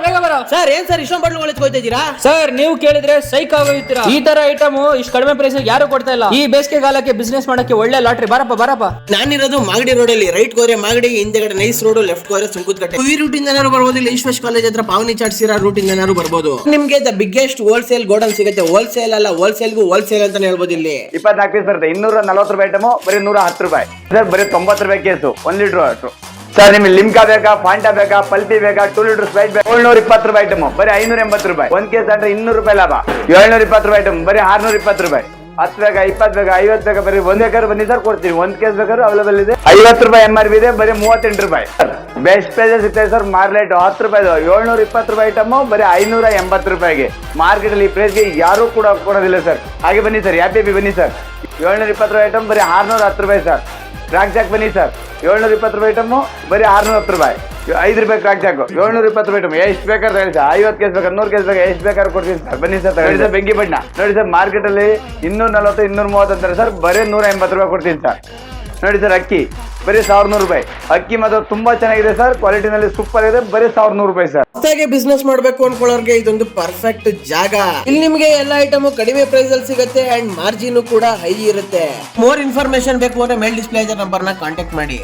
ಬೇಗ ಬರ ಸರ್ ಏನ್ ಸರ್ ಇಷ್ಟೊಂದು ಬಾಟ್ಲು ಹೊಳಿಸ್ಕೊಳ್ತಾ ಇದ್ದೀರಾ? ಸರ್ ನೀವು ಕೇಳಿದ್ರೆ ಸೈಕ್ ಆಗೋಯ್ತೀರಾ. ಈ ತರ ಐಟಮ್ ಇಷ್ಟು ಕಡಿಮೆ ಪ್ರೈಸ್ ಯಾರು ಕೊಡ್ತಾ ಇಲ್ಲ. ಈ ಬೇಸಿಗೆ ಕಾಲಕ್ಕೆ ಬಿಸ್ನೆಸ್ ಮಾಡಕ್ಕೆ ಒಳ್ಳೆ ಲಾಟ್ರಿ. ಬರಪ್ಪ. ನಾನಿರೋದು ಮಾಗಡಿ ರೋಡ್ ಅಲ್ಲಿ. ರೈಟ್ ಹೋದ್ರೆ ಮಾಗಡಿ, ಹಿಂದೆಗಡೆ ನೈಸ್ ರೋಡ್, ಲೆಫ್ಟ್ ಹೋದ್ರೆ ಸುಂಕದಕಟ್ಟೆ. ಈ ರೂಟ್ ಇಂದ ಏನಾದ್ರು ಬರ್ಬೋದು, ಇಲ್ಲ ಈಶ್ವೇಶ್ ಕಾಲೇಜ್ ಹತ್ರ ಪಾವನಿ ಚಾಟ್ಸಿರ ರೂಟ್ ಇಂದ ಏನಾದ್ರು ಬರ್ಬೋದು. ನಿಮ್ಗೆ ದ ಬಿಗ್ಗೆಸ್ಟ್ ಹೋಲ್ಸೇಲ್ ಗೋಡನ್ ಸಿಗುತ್ತೆ. ಹೋಲ್ಸೇಲ್ ಅಲ್ಲ, ಹೋಲ್ಸೇಲ್ಗೂ ಹೋಲ್ಸೇಲ್ ಅಂತಾನೆ ಹೇಳ್ಬೋದು. ಇಲ್ಲಿ 24 ಪೀಸ್ ಬರುತ್ತೆ. 240 ರೂಪಾಯಿ ಐಟಮು ಬರೀ 110 ರೂಪಾಯಿ ಸರ್. ಬರೀ 90 ರೂಪಾಯಿ ಕೇಸು 1 ಲೀಟರ್ ಅಷ್ಟು ಸರ್. ನಿಮ್ಗೆ ಲಿಮ್ಕಾ ಬೇಕಾ, ಫಾಂಟಾ ಬೇಕಾ, ಪಲ್ಪಿ ಬೇಕಾ, 2 ಲೀಟರ್ ಸ್ಪ್ರೈಟ್ ಬೇಕಾ, 720 ರೂಪಾಯಿ ಐಟಮು ಬರೀ 580 ರೂಪಾಯಿ. 1 ಕೇಸ್ ಅಂದ್ರೆ 200 ರೂಪಾಯಿ ಲಾಭ. 720 ರೂಪಾಯಿ ಐಟಮ್ ಬರೀ 620 ರೂಪಾಯಿ. 10 ಬೇಕಾ, 20 ಬೇಕಾ, 50 ಬೇಕಾ, ಬರೀ 1 ಬೇಕಾದ್ರೆ ಬನ್ನಿ ಸರ್, ಕೊಡ್ತೀವಿ. 1 ಕೇಸ್ ಬೇಕಾದ್ರೆ ಅವೈಲೇಬಲ್ ಇದೆ. 50 ರೂಪಾಯಿ MRP ಇದೆ, ಬರೀ 38 ರೂಪಾಯಿ. ಬೆಸ್ಟ್ ಪ್ರೈಸ್ ಸಿಗ್ತದೆ ಸರ್. ಮಾರ್ಲೆಟ್ 10 ರೂಪಾಯಿ 720 ರೂಪಾಯಿ ಐಟಮು ಬರೀ 580 ರೂಪಾಯಿಗೆ. ಮಾರ್ಕೆಟ್ ಅಲ್ಲಿ ಈ ಪ್ರೈಸ್ಗೆ ಯಾರು ಕೂಡ ಕೊಡೋದಿಲ್ಲ ಸರ್. ಹಾಗೆ ಬನ್ನಿ ಸರ್, ಯಾಪಿ ಬನ್ನಿ ಸರ್. 720 ರೂಪಾಯಿ ಐಟಮ್ ಬರೀ 610 ರೂಪಾಯಿ ಸರ್. ಕ್ರಾಕ್ ಜಾಕ್ ಬನ್ನಿ ಸರ್. 720 ರೂಪಾಯಿ ಐಟಮು ಬರೀ 610 ರೂಪಾಯಿ. 5 ರೂಪಾಯಿ ಕ್ರಾಕ್ ಜಾಕು 720 ರೂಪಾಯಿ ಐಟಮ್. ಎಷ್ಟು ಬೇಕಾದ್ರೆ ಹೇಳಿ ಸರ್. 50 ಕೇಸ್ ಬೇಕಾದ್ರೆ 100 ಕೇಸ್ ಬೇಕಾದ್ರೆ ಎಷ್ಟು ಬೇಕಾದ್ರೆ ಕೊಡ್ತೀನಿ ಸರ್. ಬನ್ನಿ ಸರ್, ತಗೊಳ್ಳಿ ಸರ್. ಬೆಂಕಿ ಬಣ್ಣ ನೋಡಿ ಸರ್, ಮಾರ್ಕೆಟ್ ಅಲ್ಲಿ 240 230 ಅಂತಾರೆ ಸರ್, ಬರೀ 180 ರೂಪಾಯಿ ಕೊಡ್ತೀನಿ ಸರ್. ನೋಡಿ ಸರ್, ಅಕ್ಕಿ ಬರೀ 1100 ರೂಪಾಯಿ. ಅಕ್ಕಿ ಮಾತ್ರ ತುಂಬಾ ಚೆನ್ನಾಗಿದೆ ಸರ್, ಕ್ವಾಲಿಟಿನಲ್ಲಿ ಸೂಪರ್ ಇದೆ, ಬರೀ 1100 ರೂಪಾಯಿ ಸರ್. ಹೊಸದಾಗಿ ಬಿಸ್ನೆಸ್ ಮಾಡ್ಬೇಕು ಅನ್ಕೊಳ್ಳೋರ್ಗೆ ಇದೊಂದು ಪರ್ಫೆಕ್ಟ್ ಜಾಗ. ಇಲ್ಲಿ ನಿಮ್ಗೆ ಎಲ್ಲ ಐಟಮ್ ಕಡಿಮೆ ಪ್ರೈಸ್ ಅಲ್ಲಿ ಸಿಗುತ್ತೆ ಅಂಡ್ ಮಾರ್ಜಿನ್ ಕೂಡ ಹೈ ಇರುತ್ತೆ. ಮೋರ್ ಇನ್ಫಾರ್ಮೇಶನ್ ಬೇಕು ಅಂದ್ರೆ ಮೇಲ್ ಡಿಸ್ಪ್ಲೇ ನಂಬರ್ ನ ಕಾಂಟ್ಯಾಕ್ಟ್ ಮಾಡಿ.